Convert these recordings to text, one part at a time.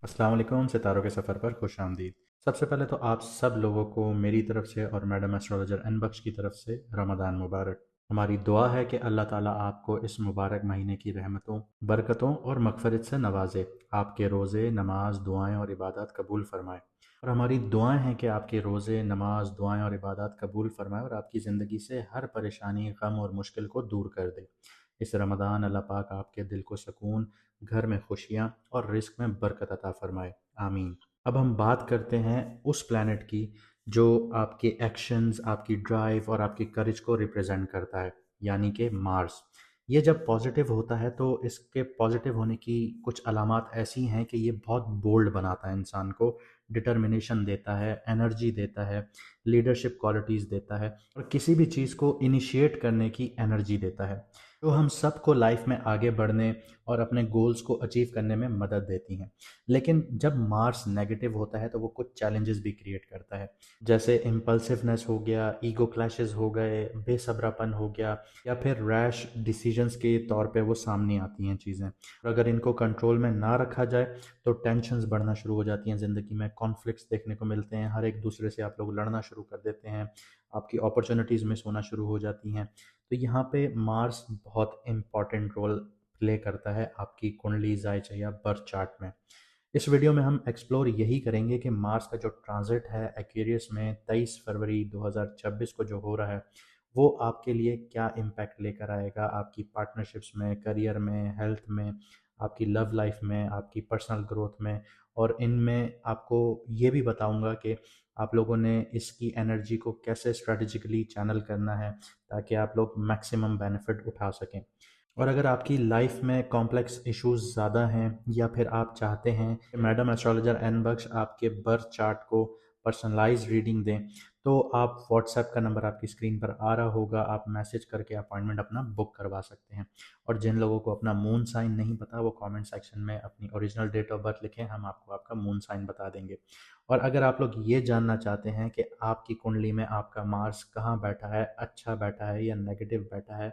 अस्सलाम वालेकुम। सितारों के सफ़र पर खुश आमदीद। सबसे पहले तो आप सब लोगों को मेरी तरफ से और मैडम एस्ट्रोलॉजर एन बख्श की तरफ से रमज़ान मुबारक। हमारी दुआ है कि अल्लाह ताला आपको इस मुबारक महीने की रहमतों, बरकतों और मग़फ़िरत से नवाजे, आपके रोज़े, नमाज, दुआएं और इबादत कबूल फरमाए। और हमारी दुआएं हैं कि आपके रोज़े, नमाज, दुआएं और इबादत कबूल फरमाए और आपकी ज़िंदगी से हर परेशानी, गम और मुश्किल को दूर कर दे। इस रमज़ान अल्लाह पाक आपके दिल को सुकून, घर में खुशियाँ और रिस्क में बरकत अता फरमाए। आमीन। अब हम बात करते हैं उस प्लैनेट की जो आपके एक्शंस, आपकी ड्राइव और आपकी करेज को रिप्रेजेंट करता है, यानी कि मार्स। ये जब पॉजिटिव होता है तो इसके पॉजिटिव होने की कुछ अलामात ऐसी हैं कि ये बहुत बोल्ड बनाता है इंसान को, डिटर्मिनेशन देता है, एनर्जी देता है, लीडरशिप क्वालिटीज़ देता है और किसी भी चीज़ को इनिशिएट करने की एनर्जी देता है, जो हम सबको लाइफ में आगे बढ़ने और अपने गोल्स को अचीव करने में मदद देती हैं। लेकिन जब मार्स नेगेटिव होता है तो वो कुछ चैलेंजेस भी क्रिएट करता है, जैसे इम्पल्सिवनेस हो गया, ईगो क्लैशेस हो गए, बेसब्रापन हो गया या फिर रैश डिसीजंस के तौर पे वो सामने आती हैं चीज़ें। और अगर इनको कंट्रोल में ना रखा जाए तो टेंशन्स बढ़ना शुरू हो जाती हैं ज़िंदगी में, कॉन्फ्लिक्ट्स देखने को मिलते हैं, हर एक दूसरे से आप लोग लड़ना शुरू कर देते हैं, आपकी अपॉर्चुनिटीज़ मिस होना शुरू हो जाती हैं। तो यहाँ पे मार्स बहुत इम्पॉर्टेंट रोल प्ले करता है आपकी कुंडली जायचा या बर्थ चार्ट में। इस वीडियो में हम एक्सप्लोर यही करेंगे कि मार्स का जो ट्रांजिट है एक्वेरियस में 23 फरवरी 2026 को जो हो रहा है, वो आपके लिए क्या इम्पैक्ट लेकर आएगा आपकी पार्टनरशिप्स में, करियर में, हेल्थ में, आपकी लव लाइफ में, आपकी पर्सनल ग्रोथ में। और इनमें आपको ये भी बताऊंगा कि आप लोगों ने इसकी एनर्जी को कैसे स्ट्रेटजिकली चैनल करना है ताकि आप लोग मैक्सिमम बेनिफिट उठा सकें। और अगर आपकी लाइफ में कॉम्प्लेक्स इश्यूज ज़्यादा हैं या फिर आप चाहते हैं कि मैडम एस्ट्रोलॉजर एन बख्श आपके बर्थ चार्ट को पर्सनलाइज रीडिंग दें, तो आप व्हाट्सएप का नंबर आपकी स्क्रीन पर आ रहा होगा, आप मैसेज करके अपॉइंटमेंट अपना बुक करवा सकते हैं। और जिन लोगों को अपना मून साइन नहीं पता वो कमेंट सेक्शन में अपनी ओरिजिनल डेट ऑफ बर्थ लिखें, हम आपको आपका मून साइन बता देंगे। और अगर आप लोग ये जानना चाहते हैं कि आपकी कुंडली में आपका मार्स कहाँ बैठा है, अच्छा बैठा है या नेगेटिव बैठा है,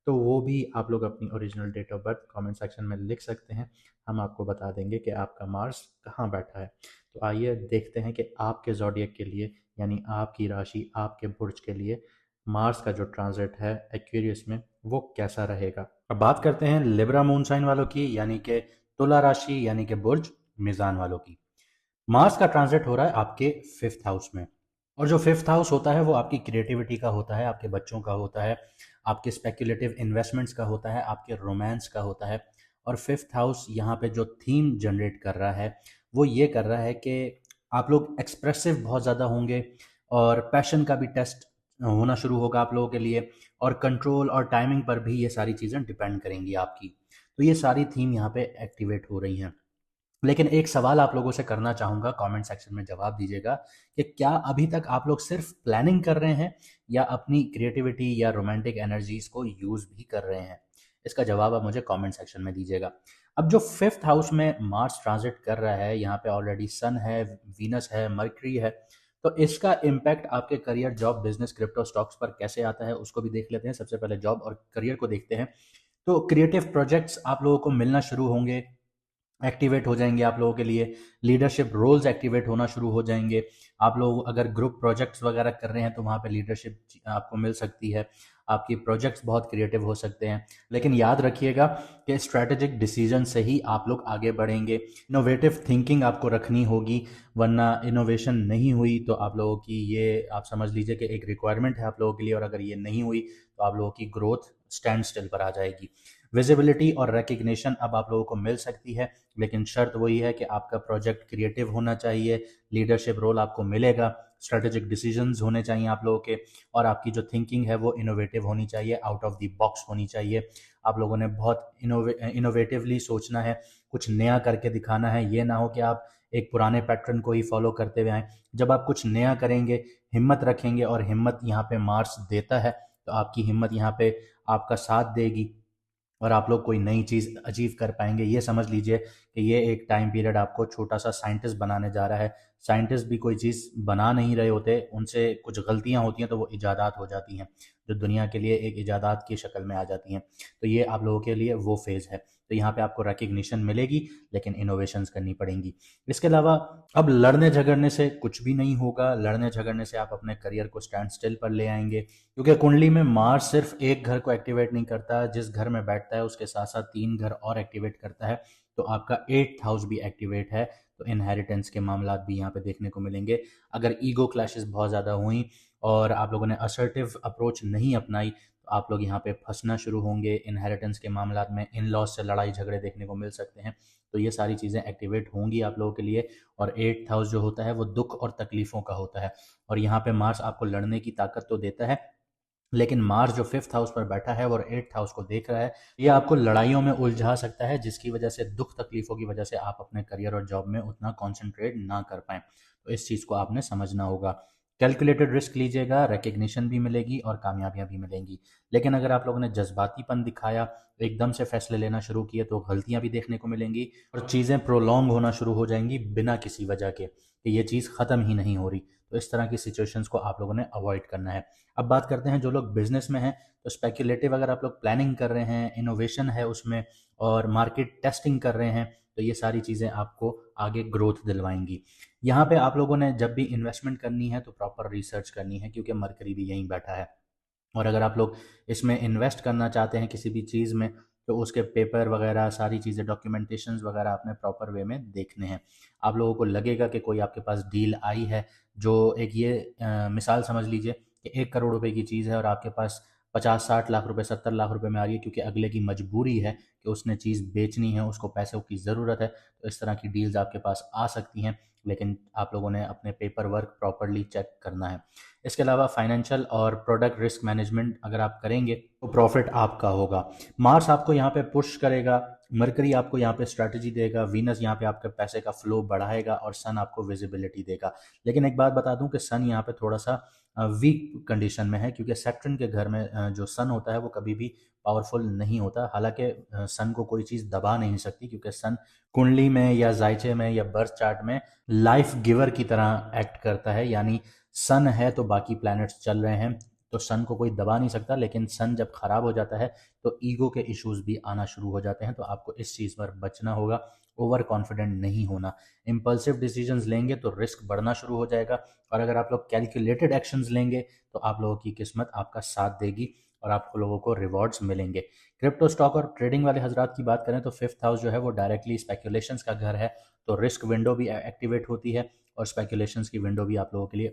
तो वो भी आप लोग अपनी original date of birth comment section में लिख सकते हैं, हम आपको बता देंगे कि आपका मार्स कहाँ बैठा है। तो आइए देखते हैं कि आपके ज़ोडिएक के लिए, यानी आपकी राशि, आपके बुर्ज के लिए मार्स का जो ट्रांजिट है एक्वेरियस में वो कैसा रहेगा। अब बात करते हैं लिब्रा मून साइन वालों की, यानी कि तुला राशि यानी कि बुर्ज मीज़ान वालों की। मार्स का ट्रांजिट हो रहा है आपके 5th हाउस में। और जो 5th हाउस होता है वो आपकी क्रिएटिविटी का होता है, आपके बच्चों का होता है, आपके स्पेक्युलेटिव इन्वेस्टमेंट्स का होता है, आपके रोमांस का होता है। और 5th हाउस यहाँ पे जो थीम जनरेट कर रहा है वो ये कर रहा है कि आप लोग एक्सप्रेसिव बहुत ज़्यादा होंगे और पैशन का भी टेस्ट होना शुरू होगा आप लोगों के लिए, और कंट्रोल और टाइमिंग पर भी ये सारी चीज़ें डिपेंड करेंगी आपकी। तो ये सारी थीम यहाँ पे एक्टिवेट हो रही हैं। लेकिन एक सवाल आप लोगों से करना चाहूँगा, कमेंट सेक्शन में जवाब दीजिएगा कि क्या अभी तक आप लोग सिर्फ प्लानिंग कर रहे हैं या अपनी क्रिएटिविटी या रोमांटिक एनर्जीज को यूज़ भी कर रहे हैं? इसका जवाब आप मुझे कमेंट सेक्शन में दीजिएगा। अब जो 5th हाउस में मार्स ट्रांजिट कर रहा है, यहाँ पे ऑलरेडी सन है, वीनस है, मर्करी है, तो इसका इम्पैक्ट आपके career, job, business, crypto, stocks पर कैसे आता है उसको भी देख लेते हैं। सबसे पहले जॉब और करियर को देखते हैं। तो क्रिएटिव प्रोजेक्ट्स आप लोगों को मिलना शुरू होंगे, एक्टिवेट हो जाएंगे आप लोगों के लिए। लीडरशिप रोल्स एक्टिवेट होना शुरू हो जाएंगे। आप लोग अगर ग्रुप प्रोजेक्ट्स वगैरह कर रहे हैं तो वहाँ पे लीडरशिप आपको मिल सकती है। आपकी प्रोजेक्ट्स बहुत क्रिएटिव हो सकते हैं। लेकिन याद रखिएगा कि स्ट्रैटेजिक डिसीजन से ही आप लोग आगे बढ़ेंगे। इनोवेटिव थिंकिंग आपको रखनी होगी, वरना इनोवेशन नहीं हुई तो आप लोगों की, ये आप समझ लीजिए कि एक रिक्वायरमेंट है आप लोगों के लिए, और अगर ये नहीं हुई तो आप लोगों की ग्रोथ स्टैंड स्टिल पर आ जाएगी। विजिबिलिटी और रिकग्निशन अब आप लोगों को मिल सकती है, लेकिन शर्त वही है कि आपका प्रोजेक्ट क्रिएटिव होना चाहिए, लीडरशिप रोल आपको मिलेगा, स्ट्रेटेजिक डिसीजंस होने चाहिए आप लोगों के, और आपकी जो थिंकिंग है वो इनोवेटिव होनी चाहिए, आउट ऑफ द बॉक्स होनी चाहिए। आप लोगों ने बहुत इनोवेटिवली सोचना है, कुछ नया करके दिखाना है। ये ना हो कि आप एक पुराने पैटर्न को ही फॉलो करते हुए आए। जब आप कुछ नया करेंगे, हिम्मत रखेंगे, और हिम्मत यहाँ पे मार्स देता है, तो आपकी हिम्मत यहाँ पे आपका साथ देगी और आप लोग कोई नई चीज़ अचीव कर पाएंगे। ये समझ लीजिए कि ये एक टाइम पीरियड आपको छोटा सा साइंटिस्ट बनाने जा रहा है। साइंटिस्ट भी कोई चीज़ बना नहीं रहे होते, उनसे कुछ गलतियां होती हैं तो वो इजादात हो जाती हैं, जो दुनिया के लिए एक इजादात की शक्ल में आ जाती हैं। तो ये आप लोगों के लिए वो फेज़ है। तो यहाँ पे आपको रिकग्निशन मिलेगी, लेकिन इनोवेशंस करनी पड़ेंगी। इसके अलावा अब लड़ने झगड़ने से कुछ भी नहीं होगा। लड़ने झगड़ने से आप अपने करियर को स्टैंड स्टिल पर ले आएंगे, क्योंकि कुंडली में मार्स सिर्फ एक घर को एक्टिवेट नहीं करता, जिस घर में बैठता है उसके साथ साथ 3 घर और एक्टिवेट करता है। तो आपका 8th हाउस भी एक्टिवेट है, तो इनहेरिटेंस के मामला भी यहाँ पे देखने को मिलेंगे। अगर ईगो क्लैशेस बहुत ज़्यादा हुई और आप लोगों ने असर्टिव अप्रोच नहीं अपनाई, तो आप लोग यहाँ पे फंसना शुरू होंगे। इनहेरिटेंस के मामला में इन लॉज से लड़ाई झगड़े देखने को मिल सकते हैं। तो ये सारी चीज़ें एक्टिवेट होंगी आप लोगों के लिए। और 8th हाउस जो होता है वो दुख और तकलीफ़ों का होता है, और यहाँ पे मार्स आपको लड़ने की ताकत तो देता है, लेकिन मार्स जो 5th हाउस पर बैठा है और 8th हाउस को देख रहा है, ये आपको लड़ाइयों में उलझा सकता है, जिसकी वजह से दुख तकलीफों की वजह से आप अपने करियर और जॉब में उतना कंसंट्रेट ना कर पाएं। तो इस चीज़ को आपने समझना होगा। कैलकुलेटेड रिस्क लीजिएगा, रिकग्निशन भी मिलेगी और कामयाबियां भी मिलेंगी। लेकिन अगर आप लोगों ने जज्बातीपन दिखाया, एकदम से फैसले लेना शुरू किए, तो गलतियां भी देखने को मिलेंगी और चीज़ें प्रोलॉन्ग होना शुरू हो जाएंगी बिना किसी वजह के कि ये चीज़ ख़त्म ही नहीं हो रही। तो इस तरह की सिचुएशंस को आप लोगों ने अवॉइड करना है। अब बात करते हैं जो लोग बिजनेस में हैं, तो स्पेक्युलेटिव अगर आप लोग प्लानिंग कर रहे हैं, इनोवेशन है उसमें और मार्केट टेस्टिंग कर रहे हैं, तो ये सारी चीज़ें आपको आगे ग्रोथ दिलवाएंगी। यहाँ पे आप लोगों ने जब भी इन्वेस्टमेंट करनी है तो प्रॉपर रिसर्च करनी है, क्योंकि मरकरी भी यहीं बैठा है। और अगर आप लोग इसमें इन्वेस्ट करना चाहते हैं किसी भी चीज़ में, तो उसके पेपर वगैरह सारी चीज़ें, डॉक्यूमेंटेशंस वगैरह आपने प्रॉपर वे में देखने हैं। आप लोगों को लगेगा कि कोई आपके पास डील आई है, जो एक ये मिसाल समझ लीजिए कि 1 करोड़ रुपए की चीज़ है और आपके पास 50-60 लाख रुपए, 70 लाख रुपए में आ रही है, क्योंकि अगले की मजबूरी है कि उसने चीज़ बेचनी है, उसको पैसों की ज़रूरत है। तो इस तरह की डील्स आपके पास आ सकती हैं, लेकिन आप लोगों ने अपने पेपर वर्क प्रॉपरली चेक करना है। इसके अलावा फाइनेंशियल और प्रोडक्ट रिस्क मैनेजमेंट अगर आप करेंगे तो प्रॉफिट आपका होगा। मार्स आपको यहाँ पे पुश करेगा, मरकरी आपको यहाँ पे स्ट्रैटेजी देगा, वीनस यहाँ पे आपके पैसे का फ्लो बढ़ाएगा और सन आपको विजिबिलिटी देगा। लेकिन एक बात बता दूं कि सन यहाँ पे थोड़ा सा वीक कंडीशन में है, क्योंकि सैटर्न के घर में जो सन होता है वो कभी भी पावरफुल नहीं होता। हालांकि सन को कोई चीज़ दबा नहीं सकती, क्योंकि सन कुंडली में या जायचे में या बर्थ चार्ट में लाइफ गिवर की तरह एक्ट करता है। यानी सन है तो बाकी प्लैनेट्स चल रहे हैं, तो सन को कोई दबा नहीं सकता। लेकिन सन जब खराब हो जाता है तो ईगो के इश्यूज भी आना शुरू हो जाते हैं। तो आपको इस चीज़ पर बचना होगा, ओवर कॉन्फिडेंट नहीं होना। इम्पल्सिव डिसीजंस लेंगे तो रिस्क बढ़ना शुरू हो जाएगा, और अगर आप लोग कैलकुलेटेड एक्शंस लेंगे तो आप लोगों की किस्मत आपका साथ देगी और आप लोगों को रिवॉर्ड्स मिलेंगे। क्रिप्टो स्टॉक और ट्रेडिंग वाले हजरात की बात करें तो 5th हाउस जो है वो डायरेक्टली स्पेकुलेशंस का घर है, तो रिस्क विंडो भी एक्टिवेट होती है और स्पेकुलेशंस की विंडो भी आप लोगों के लिए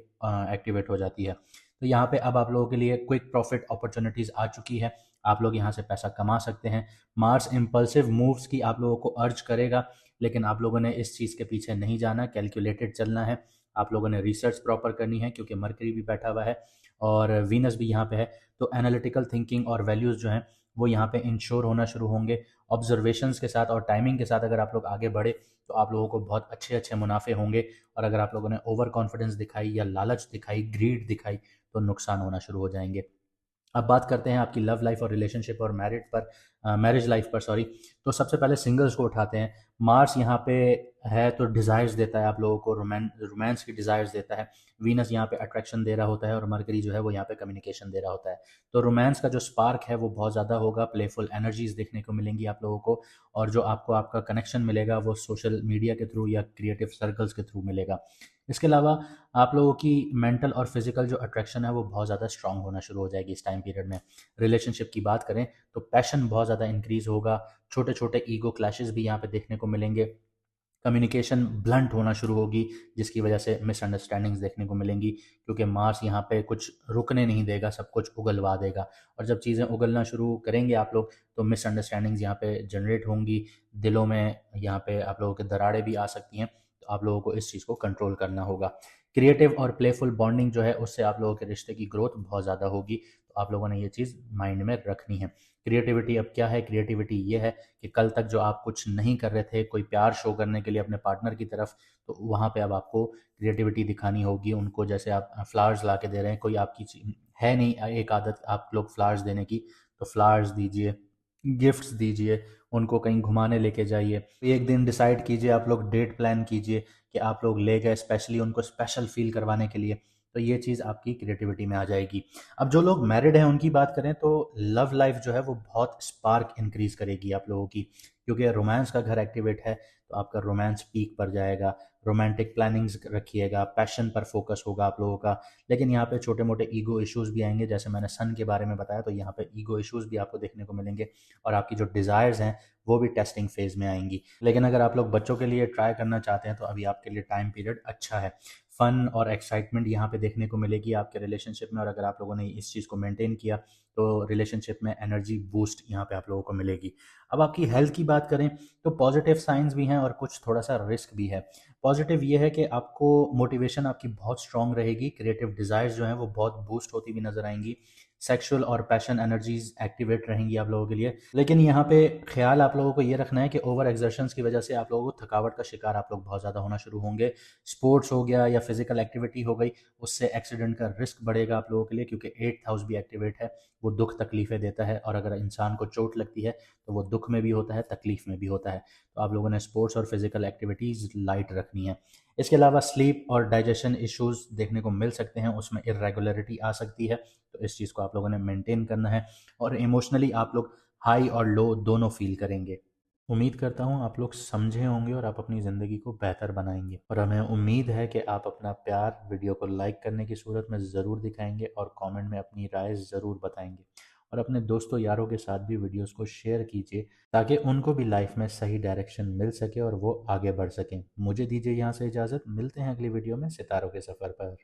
एक्टिवेट हो जाती है। तो यहाँ पे अब आप लोगों के लिए क्विक प्रॉफिट अपॉर्चुनिटीज़ आ चुकी है, आप लोग यहाँ से पैसा कमा सकते हैं। मार्स इम्पल्सिव मूव्स की आप लोगों को अर्ज करेगा, लेकिन आप लोगों ने इस चीज़ के पीछे नहीं जाना, कैलकुलेटेड चलना है। आप लोगों ने रिसर्च प्रॉपर करनी है, क्योंकि मरकरी भी बैठा हुआ है और वीनस भी यहाँ पे है। तो एनालिटिकल थिंकिंग और वैल्यूज़ जो हैं वो यहाँ पे इंश्योर होना शुरू होंगे। ऑब्जर्वेशंस के साथ और टाइमिंग के साथ अगर आप लोग आगे बढ़े तो आप लोगों को बहुत अच्छे अच्छे मुनाफे होंगे। और अगर आप लोगों ने ओवर कॉन्फिडेंस दिखाई या लालच दिखाई, ग्रीड दिखाई, तो नुकसान होना शुरू हो जाएंगे। अब बात करते हैं आपकी लव लाइफ और रिलेशनशिप और मैरिज लाइफ पर, सॉरी। तो सबसे पहले सिंगल्स को उठाते हैं। मार्स यहाँ पे है तो डिज़ायर्स देता है आप लोगों को, रोमांस की डिज़ायर्स देता है। वीनस यहाँ पे अट्रैक्शन दे रहा होता है और मरकरी जो है वो यहाँ पे कम्युनिकेशन दे रहा होता है। तो रोमांस का जो स्पार्क है वो बहुत ज़्यादा होगा, प्लेफुल एनर्जीज देखने को मिलेंगी आप लोगों को, और जो आपको आपका कनेक्शन मिलेगा वो सोशल मीडिया के थ्रू या क्रिएटिव सर्कल्स के थ्रू मिलेगा। इसके अलावा आप लोगों की मेंटल और फिजिकल जो अट्रैक्शन है वो बहुत ज़्यादा स्ट्रांग होना शुरू हो जाएगी इस टाइम पीरियड में। रिलेशनशिप की बात करें तो पैशन बहुत ज़्यादा इंक्रीज होगा, छोटे छोटे ईगो क्लैशेस भी यहाँ पे देखने को मिलेंगे, कम्युनिकेशन ब्लंट होना शुरू होगी, जिसकी वजह से मिसअंडरस्टैंडिंग्स देखने को मिलेंगी, क्योंकि मार्स यहाँ पे कुछ रुकने नहीं देगा, सब कुछ उगलवा देगा। और जब चीज़ें उगलना शुरू करेंगे आप लोग तो मिसअंडरस्टैंडिंग्स यहाँ पे जनरेट होंगी, दिलों में यहाँ पे आप लोगों के दरारें भी आ सकती हैं। तो आप लोगों को इस चीज़ को कंट्रोल करना होगा। क्रिएटिव और प्लेफुल बॉन्डिंग जो है उससे आप लोगों के रिश्ते की ग्रोथ बहुत ज़्यादा होगी, तो आप लोगों ने ये चीज़ माइंड में रखनी है। क्रिएटिविटी अब क्या है, क्रिएटिविटी ये है कि कल तक जो आप कुछ नहीं कर रहे थे, कोई प्यार शो करने के लिए अपने पार्टनर की तरफ, तो वहाँ पे अब आपको क्रिएटिविटी दिखानी होगी उनको। जैसे आप फ्लावर्स ला के दे रहे हैं, कोई आपकी है नहीं एक आदत आप लोग फ्लावर्स देने की, तो फ्लावर्स दीजिए, गिफ्ट्स दीजिए, उनको कहीं घुमाने लेके जाइए। एक दिन डिसाइड कीजिए, आप लोग डेट प्लान कीजिए कि आप लोग ले गए स्पेशली उनको स्पेशल फील करवाने के लिए, तो ये चीज़ आपकी क्रिएटिविटी में आ जाएगी। अब जो लोग मैरिड हैं उनकी बात करें तो लव लाइफ जो है वो बहुत स्पार्क इंक्रीज करेगी आप लोगों की। क्योंकि रोमांस का घर एक्टिवेट है तो आपका रोमांस पीक पर जाएगा, रोमांटिक प्लानिंग्स रखिएगा, पैशन पर फोकस होगा आप लोगों का। लेकिन यहाँ पे छोटे मोटे ईगो इश्यूज भी आएंगे, जैसे मैंने सन के बारे में बताया, तो यहाँ पे ईगो इश्यूज भी आपको देखने को मिलेंगे और आपकी जो डिज़ायर्स हैं वो भी टेस्टिंग फेज में आएंगी। लेकिन अगर आप लोग बच्चों के लिए ट्राई करना चाहते हैं तो अभी आपके लिए टाइम पीरियड अच्छा है। फन और एक्साइटमेंट यहाँ पे देखने को मिलेगी आपके रिलेशनशिप में, और अगर आप लोगों ने इस चीज़ को मेंटेन किया तो रिलेशनशिप में एनर्जी बूस्ट यहाँ पे आप लोगों को मिलेगी। अब आपकी हेल्थ की बात करें तो पॉजिटिव साइंस भी हैं और कुछ थोड़ा सा रिस्क भी है। पॉजिटिव ये है कि आपको मोटिवेशन आपकी बहुत स्ट्रांग रहेगी, क्रिएटिव डिज़ायर्स जो हैं वो बहुत बूस्ट होती हुई नजर आएंगी, सेक्सुअल और पैशन एनर्जीज एक्टिवेट रहेंगी आप लोगों के लिए। लेकिन यहाँ पे ख्याल आप लोगों को ये रखना है कि ओवर एक्सर्शंस की वजह से आप लोगों को थकावट का शिकार आप लोग बहुत ज़्यादा होना शुरू होंगे। स्पोर्ट्स हो गया या फिजिकल एक्टिविटी हो गई, उससे एक्सीडेंट का रिस्क बढ़ेगा आप लोगों के लिए, क्योंकि एट्थ हाउस भी एक्टिवेट है, वो दुख तकलीफें देता है, और अगर इंसान को चोट लगती है तो वो दुख में भी होता है, तकलीफ में भी होता है। तो आप लोगों ने स्पोर्ट्स और फिजिकल एक्टिविटीज़ लाइट रखनी है। इसके अलावा स्लीप और डाइजेशन इश्यूज देखने को मिल सकते हैं, उसमें इरेगुलरिटी आ सकती है, तो इस चीज़ को आप लोगों ने मेंटेन करना है। और इमोशनली आप लोग हाई और लो दोनों फील करेंगे। उम्मीद करता हूँ आप लोग समझे होंगे और आप अपनी ज़िंदगी को बेहतर बनाएंगे, और हमें उम्मीद है कि आप अपना प्यार वीडियो को लाइक करने की सूरत में ज़रूर दिखाएंगे और कमेंट में अपनी राय ज़रूर बताएंगे, और अपने दोस्तों यारों के साथ भी वीडियोस को शेयर कीजिए ताकि उनको भी लाइफ में सही डायरेक्शन मिल सके और वो आगे बढ़ सकें। मुझे दीजिए यहाँ से इजाज़त, मिलते हैं अगली वीडियो में सितारों के सफ़र पर।